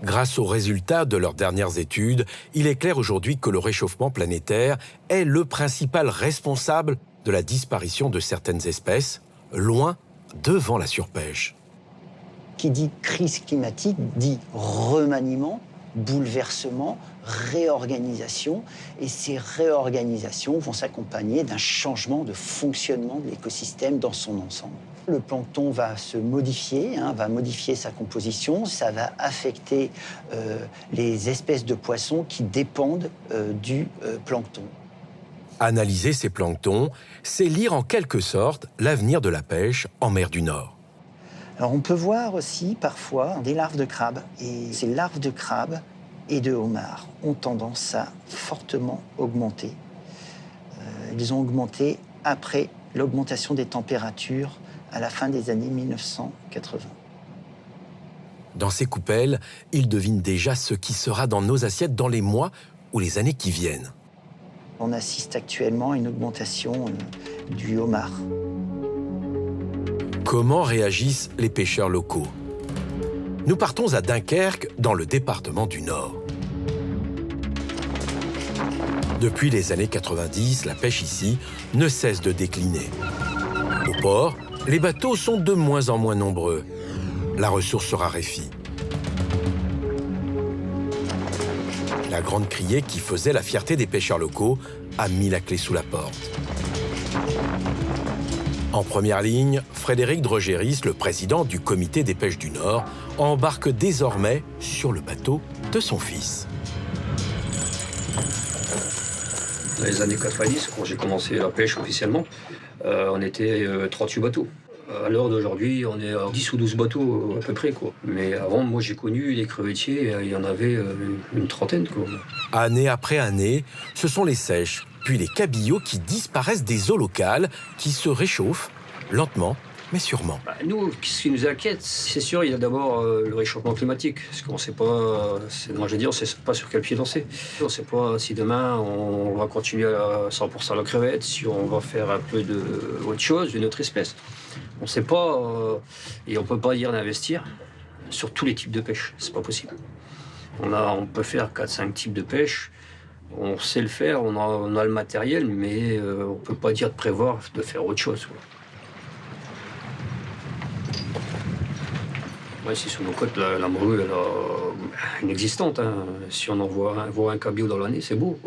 Grâce aux résultats de leurs dernières études, il est clair aujourd'hui que le réchauffement planétaire est le principal responsable de la disparition de certaines espèces, loin devant la surpêche. Qui dit crise climatique dit remaniement, bouleversement, réorganisation. Et ces réorganisations vont s'accompagner d'un changement de fonctionnement de l'écosystème dans son ensemble. Le plancton va se modifier, va modifier sa composition. Ça va affecter les espèces de poissons qui dépendent du plancton. Analyser ces planctons, c'est lire en quelque sorte l'avenir de la pêche en mer du Nord. Alors on peut voir aussi parfois des larves de crabes. Et ces larves de crabes et de homards ont tendance à fortement augmenter. Ils ont augmenté après l'augmentation des températures à la fin des années 1980. Dans ces coupelles, ils devinent déjà ce qui sera dans nos assiettes dans les mois ou les années qui viennent. On assiste actuellement à une augmentation du homard. Comment réagissent les pêcheurs locaux? Nous partons à Dunkerque, dans le département du Nord. Depuis les années 90, la pêche ici ne cesse de décliner. Au port, les bateaux sont de moins en moins nombreux. La ressource se raréfie. La grande criée qui faisait la fierté des pêcheurs locaux a mis la clé sous la porte. En première ligne, Frédéric Drogéris, le président du comité des pêches du Nord, embarque désormais sur le bateau de son fils. Dans les années 90, quand j'ai commencé la pêche officiellement, on était 38 bateaux. À l'heure d'aujourd'hui, on est à 10 ou 12 bateaux à peu près, quoi. Mais avant, moi, j'ai connu les crevettiers, il y en avait une trentaine, quoi. Année après année, ce sont les seiches, puis les cabillots qui disparaissent des eaux locales, qui se réchauffent lentement, mais sûrement. Nous, ce qui nous inquiète, c'est sûr, il y a d'abord le réchauffement climatique. Parce qu'on ne sait pas, moi je veux dire, on ne sait pas sur quel pied danser. On ne sait pas si demain on va continuer à 100% la crevette, si on va faire un peu d'autre chose, d'une autre espèce. On ne sait pas, et on ne peut pas dire d'investir sur tous les types de pêche. C'est pas possible. On peut faire 4-5 types de pêche. On sait le faire, on a le matériel, mais on ne peut pas dire de prévoir de faire autre chose, quoi. Ouais, si sur nos côtes, la morue, elle est inexistante. Hein. Si on en voit un cabillaud dans l'année, c'est beau.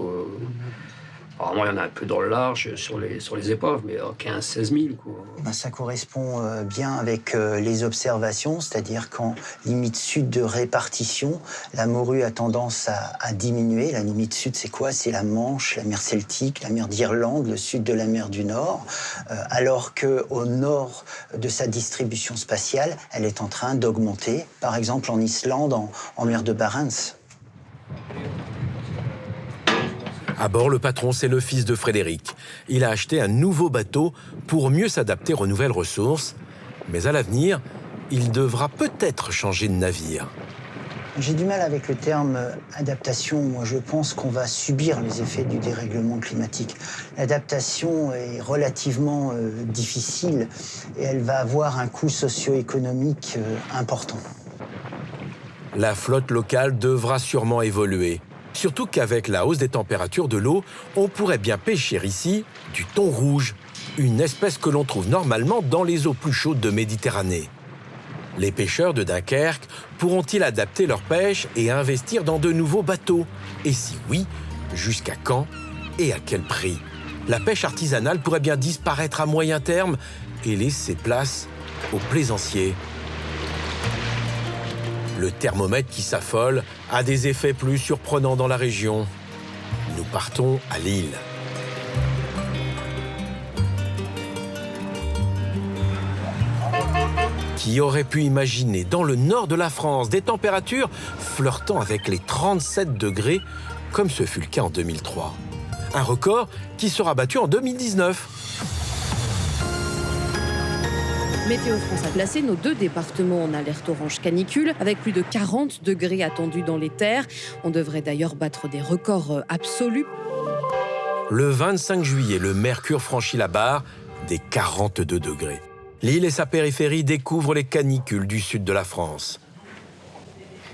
Apparemment, il y en a un peu dans le large, sur les épaves, mais à 15-16 000. Quoi. Ça correspond bien avec les observations, c'est-à-dire qu'en limite sud de répartition, la morue a tendance à diminuer. La limite sud, c'est quoi? C'est la Manche, la mer Celtique, la mer d'Irlande, le sud de la mer du Nord, alors qu'au nord de sa distribution spatiale, elle est en train d'augmenter. Par exemple, en Islande, en mer de Barents. À bord, le patron, c'est le fils de Frédéric. Il a acheté un nouveau bateau pour mieux s'adapter aux nouvelles ressources. Mais à l'avenir, il devra peut-être changer de navire. J'ai du mal avec le terme adaptation. Moi, je pense qu'on va subir les effets du dérèglement climatique. L'adaptation est relativement difficile et elle va avoir un coût socio-économique important. La flotte locale devra sûrement évoluer. Surtout qu'avec la hausse des températures de l'eau, on pourrait bien pêcher ici du thon rouge, une espèce que l'on trouve normalement dans les eaux plus chaudes de Méditerranée. Les pêcheurs de Dunkerque pourront-ils adapter leur pêche et investir dans de nouveaux bateaux? Et si oui, jusqu'à quand et à quel prix? La pêche artisanale pourrait bien disparaître à moyen terme et laisser place aux plaisanciers. Le thermomètre qui s'affole a des effets plus surprenants dans la région. Nous partons à Lille. Qui aurait pu imaginer dans le nord de la France des températures flirtant avec les 37 degrés, comme ce fut le cas en 2003. Un record qui sera battu en 2019. Météo France a placé nos 2 départements en alerte orange canicule, avec plus de 40 degrés attendus dans les terres. On devrait d'ailleurs battre des records absolus. Le 25 juillet, le mercure franchit la barre des 42 degrés. Lille et sa périphérie découvrent les canicules du sud de la France.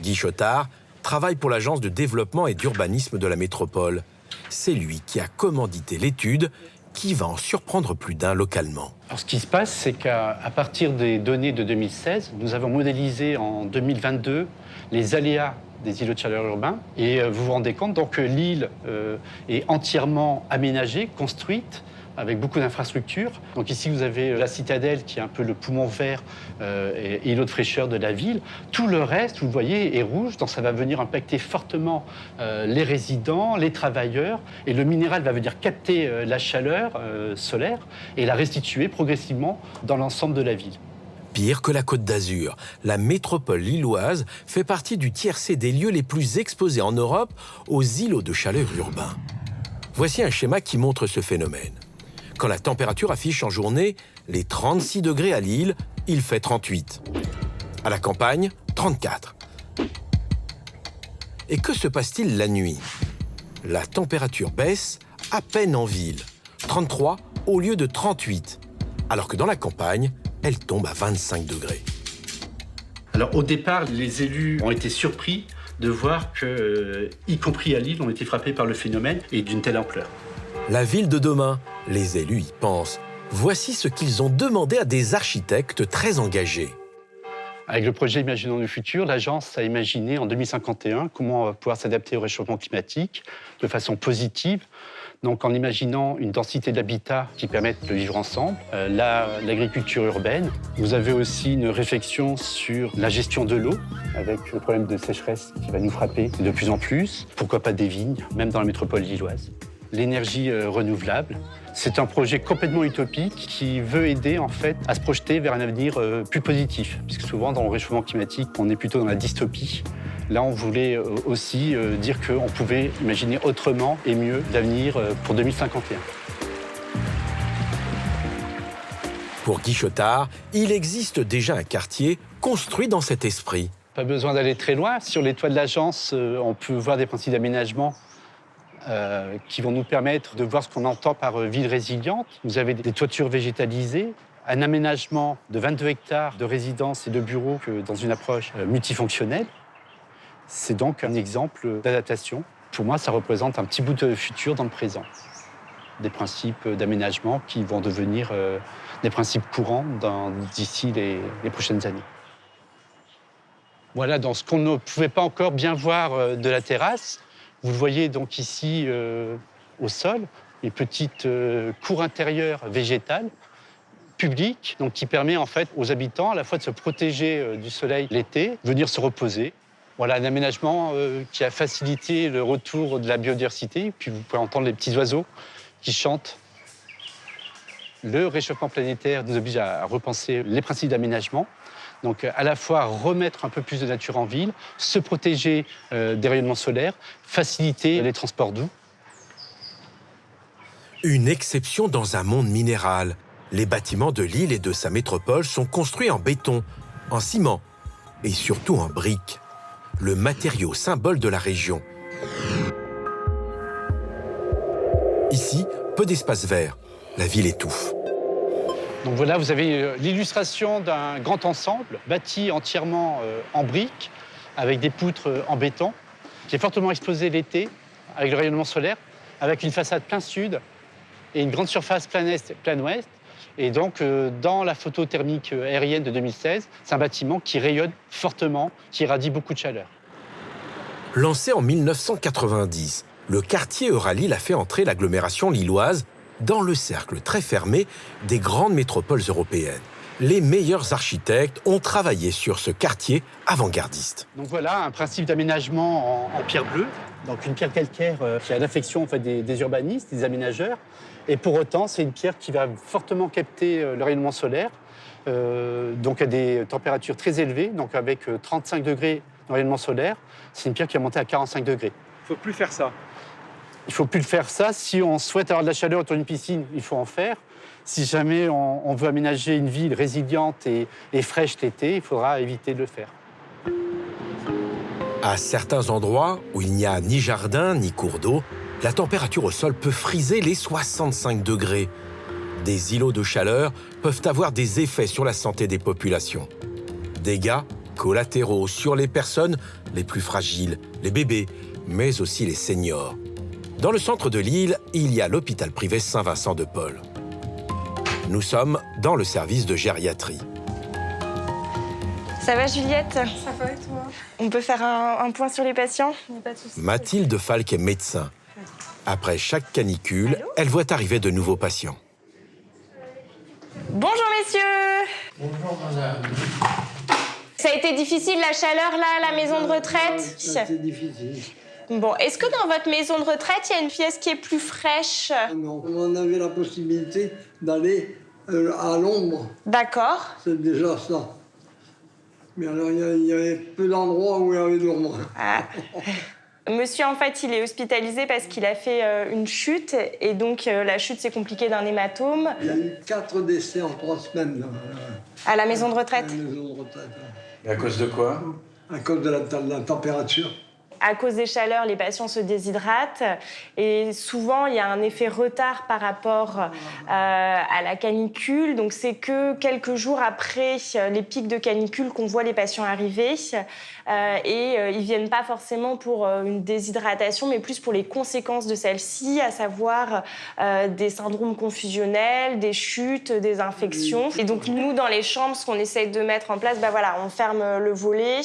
Guy Chotard travaille pour l'agence de développement et d'urbanisme de la métropole. C'est lui qui a commandité l'étude qui va en surprendre plus d'un localement. Alors, ce qui se passe, c'est qu'à partir des données de 2016, nous avons modélisé en 2022 les aléas des îlots de chaleur urbains. Et vous vous rendez compte donc, que l'île est entièrement aménagée, construite, avec beaucoup d'infrastructures. Donc ici, vous avez la citadelle qui est un peu le poumon vert et îlot de fraîcheur de la ville. Tout le reste, vous le voyez, est rouge, donc ça va venir impacter fortement les résidents, les travailleurs, et le minéral va venir capter la chaleur solaire et la restituer progressivement dans l'ensemble de la ville. Pire que la Côte d'Azur, la métropole lilloise fait partie du tiercé des lieux les plus exposés en Europe aux îlots de chaleur urbains. Voici un schéma qui montre ce phénomène. Quand la température affiche en journée les 36 degrés à Lille, il fait 38. À la campagne, 34. Et que se passe-t-il la nuit? La température baisse à peine en ville, 33 au lieu de 38, alors que dans la campagne, elle tombe à 25 degrés. Alors au départ, les élus ont été surpris de voir que, y compris à Lille, on était frappés par le phénomène et d'une telle ampleur. La ville de demain, les élus y pensent. Voici ce qu'ils ont demandé à des architectes très engagés. Avec le projet Imaginons le futur, l'agence a imaginé en 2051 comment on va pouvoir s'adapter au réchauffement climatique de façon positive. Donc en imaginant une densité d'habitat qui permette de vivre ensemble, l'agriculture urbaine. Vous avez aussi une réflexion sur la gestion de l'eau, avec le problème de sécheresse qui va nous frapper de plus en plus. Pourquoi pas des vignes, même dans la métropole lilloise. L'énergie renouvelable. C'est un projet complètement utopique qui veut aider en fait à se projeter vers un avenir plus positif. Puisque souvent dans le réchauffement climatique, on est plutôt dans la dystopie. Là, on voulait aussi dire qu'on pouvait imaginer autrement et mieux l'avenir pour 2051. Pour Guy Chotard, il existe déjà un quartier construit dans cet esprit. Pas besoin d'aller très loin. Sur les toits de l'agence, on peut voir des principes d'aménagement qui vont nous permettre de voir ce qu'on entend par ville résiliente. Vous avez des toitures végétalisées, un aménagement de 22 hectares de résidences et de bureaux dans une approche multifonctionnelle. C'est donc un exemple d'adaptation. Pour moi, ça représente un petit bout de futur dans le présent. Des principes d'aménagement qui vont devenir des principes courants d'ici les prochaines années. Voilà, dans ce qu'on ne pouvait pas encore bien voir de la terrasse, vous le voyez donc ici au sol, les petites cours intérieures végétales publiques, donc qui permet en fait aux habitants à la fois de se protéger du soleil l'été, venir se reposer. Voilà un aménagement qui a facilité le retour de la biodiversité. Puis vous pouvez entendre les petits oiseaux qui chantent. Le réchauffement planétaire nous oblige à repenser les principes d'aménagement. Donc à la fois remettre un peu plus de nature en ville, se protéger des rayonnements solaires, faciliter les transports doux. Une exception dans un monde minéral. Les bâtiments de Lille et de sa métropole sont construits en béton, en ciment et surtout en briques. Le matériau symbole de la région. Ici, peu d'espace vert. La ville étouffe. Donc voilà, vous avez l'illustration d'un grand ensemble bâti entièrement en briques, avec des poutres en béton, qui est fortement exposé l'été, avec le rayonnement solaire, avec une façade plein sud et une grande surface plein est, plein ouest. Et donc, dans la photo thermique aérienne de 2016, c'est un bâtiment qui rayonne fortement, qui irradie beaucoup de chaleur. Lancé en 1990, le quartier Euralille a fait entrer l'agglomération lilloise dans le cercle très fermé des grandes métropoles européennes. Les meilleurs architectes ont travaillé sur ce quartier avant-gardiste. Donc voilà un principe d'aménagement en pierre bleue, donc une pierre calcaire qui a l'affection en fait, des urbanistes, des aménageurs. Et pour autant, c'est une pierre qui va fortement capter le rayonnement solaire, donc à des températures très élevées, donc avec 35 degrés de rayonnement solaire. C'est une pierre qui va monter à 45 degrés. Il ne faut plus faire ça. Il ne faut plus le faire ça. Si on souhaite avoir de la chaleur autour d'une piscine, il faut en faire. Si jamais on veut aménager une ville résiliente et fraîche l'été, il faudra éviter de le faire. À certains endroits où il n'y a ni jardin ni cours d'eau, la température au sol peut friser les 65 degrés. Des îlots de chaleur peuvent avoir des effets sur la santé des populations. Dégâts collatéraux sur les personnes les plus fragiles, les bébés, mais aussi les seniors. Dans le centre de Lille, il y a l'hôpital privé Saint-Vincent de Paul. Nous sommes dans le service de gériatrie. Ça va, Juliette? Ça va et toi? On peut faire un point sur les patients? Pas de soucis. Mathilde Falk est médecin. Après chaque canicule, elle voit arriver de nouveaux patients. Bonjour, messieurs. Bonjour, madame. Ça a été difficile, la chaleur, là, à la maison de retraite? C'était difficile. Bon, est-ce que dans votre maison de retraite, il y a une pièce qui est plus fraîche? Non, on avait la possibilité d'aller à l'ombre. D'accord. C'est déjà ça. Mais alors, il y avait peu d'endroits où il y avait de l'ombre. Ah. Monsieur, en fait, il est hospitalisé parce qu'il a fait une chute. Et donc, la chute s'est compliquée d'un hématome. Il y a eu 4 décès en 3 semaines. Là. À la maison de retraite? À la maison de retraite. Et à cause de quoi? À cause de la température. À cause des chaleurs, les patients se déshydratent et souvent, il y a un effet retard par rapport à la canicule. Donc, c'est que quelques jours après les pics de canicule qu'on voit les patients arriver et ils ne viennent pas forcément pour une déshydratation, mais plus pour les conséquences de celle-ci, à savoir des syndromes confusionnels, des chutes, des infections. Et donc, nous, dans les chambres, ce qu'on essaye de mettre en place, on ferme le volet.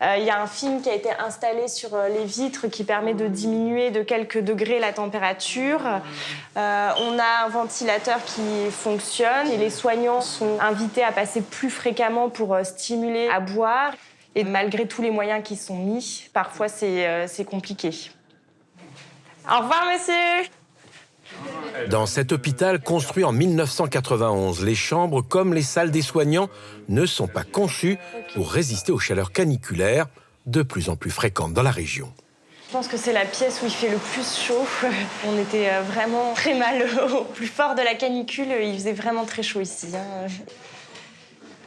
Il y a un film qui a été installé sur les vitres qui permet de diminuer de quelques degrés la température. On a un ventilateur qui fonctionne et les soignants sont invités à passer plus fréquemment pour stimuler à boire. Et malgré tous les moyens qui sont mis, parfois c'est compliqué. Au revoir, monsieur. Dans cet hôpital construit en 1991, les chambres comme les salles des soignants ne sont pas conçues pour résister aux chaleurs caniculaires de plus en plus fréquentes dans la région. Je pense que c'est la pièce où il fait le plus chaud. On était vraiment très mal au plus fort de la canicule. Il faisait vraiment très chaud ici.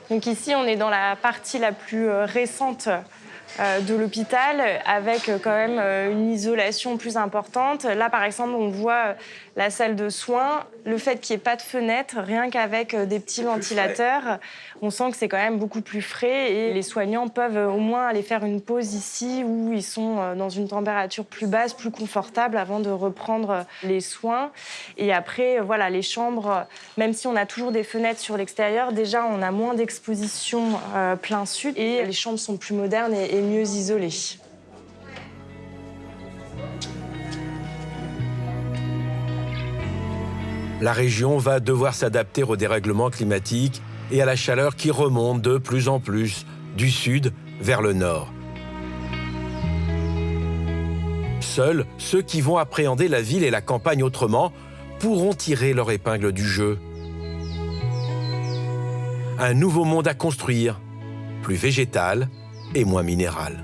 Donc ici, on est dans la partie la plus récente de l'hôpital, avec quand même une isolation plus importante. Là, par exemple, on voit la salle de soins. Le fait qu'il n'y ait pas de fenêtre, rien qu'avec des petits ventilateurs, on sent que c'est quand même beaucoup plus frais et les soignants peuvent au moins aller faire une pause ici où ils sont dans une température plus basse, plus confortable avant de reprendre les soins. Et après, voilà, les chambres, même si on a toujours des fenêtres sur l'extérieur, déjà on a moins d'exposition plein sud et les chambres sont plus modernes et mieux isolées. La région va devoir s'adapter au dérèglement climatique et à la chaleur qui remonte de plus en plus du sud vers le nord. Seuls ceux qui vont appréhender la ville et la campagne autrement pourront tirer leur épingle du jeu. Un nouveau monde à construire, plus végétal et moins minéral.